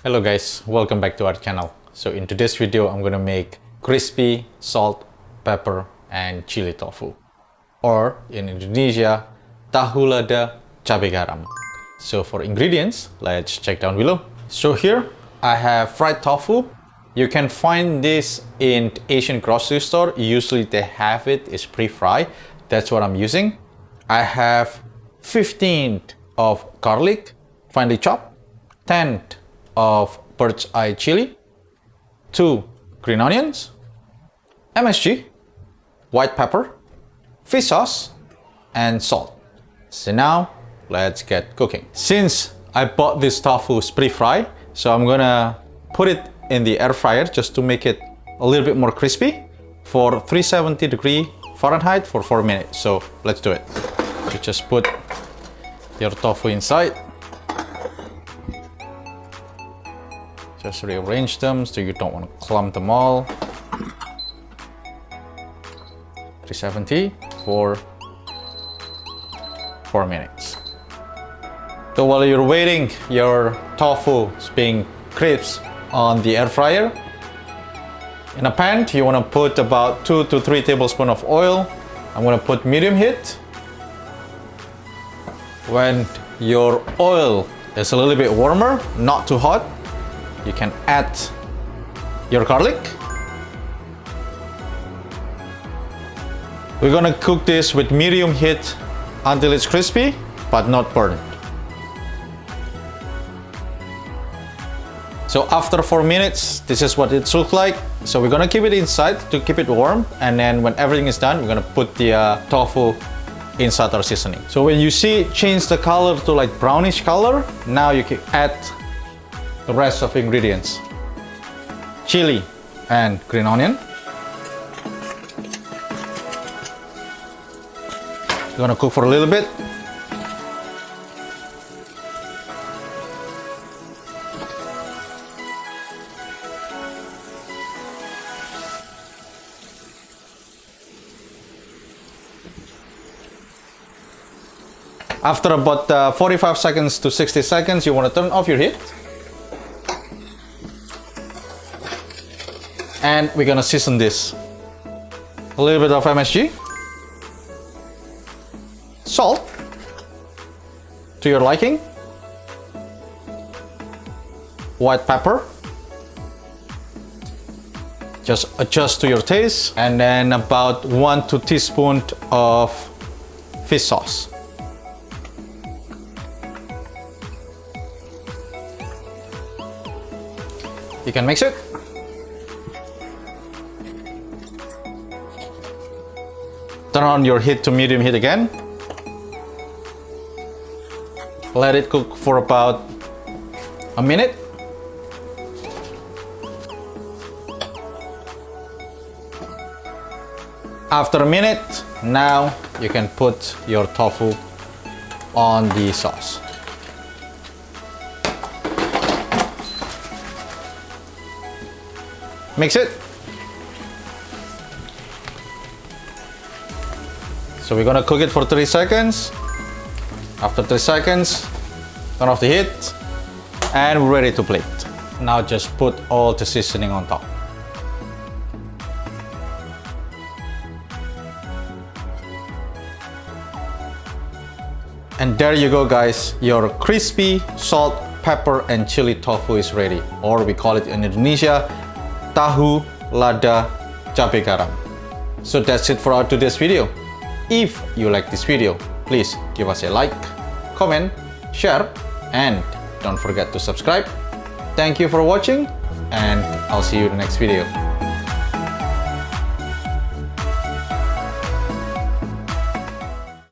Hello guys, welcome back to our channel. So in today's video, I'm gonna make crispy salt, pepper, and chili tofu. Or in Indonesia, Tahu Lada Cabe Garam. So for ingredients, let's check down below. So here, I have fried tofu. You can find this in Asian grocery store. Usually they have it, it's pre-fried. That's what I'm using. I have 15 of garlic, finely chopped, 10 of bird's eye chili, 2 green onions, MSG, white pepper, fish sauce, and salt. So now let's get cooking. Since I bought this tofu pre-fried, so I'm gonna put it in the air fryer just to make it a little bit more crispy for 370°F for 4 minutes. So let's do it. You just put your tofu inside. Just rearrange them so you don't want to clump them all. 370 for 4 minutes. So while you're waiting, your tofu is being crisp on the air fryer. In a pan, you want to put about 2 to 3 tablespoons of oil. I'm going to put medium heat. When your oil is a little bit warmer, not too hot, you can add your garlic. We're gonna cook this with medium heat until it's crispy, but not burnt. So after 4 minutes, this is what it looks like. So we're gonna keep it inside to keep it warm. And then when everything is done, we're gonna put the tofu inside our seasoning. So when you see it change the color to like brownish color, now you can add the rest of the ingredients. Chili and green onion. We're gonna cook for a little bit. After about 45 seconds to 60 seconds, you want to turn off your heat. And we're gonna season this. A little bit of MSG, salt to your liking, white pepper, just adjust to your taste, and then about 1 to 2 teaspoons of fish sauce. You can mix it. Turn on your heat to medium heat again. Let it cook for about a minute. After a minute, now you can put your tofu on the sauce. Mix it. So we're gonna cook it for 3 seconds. After 3 seconds, turn off the heat, and we're ready to plate. Now just put all the seasoning on top. And there you go guys, your crispy salt, pepper, and chili tofu is ready. Or we call it in Indonesia, Tahu Lada Cabe Garam. So that's it for our today's video. If you like this video, please give us a like, comment, share, and don't forget to subscribe. Thank you for watching, and I'll see you in the next video.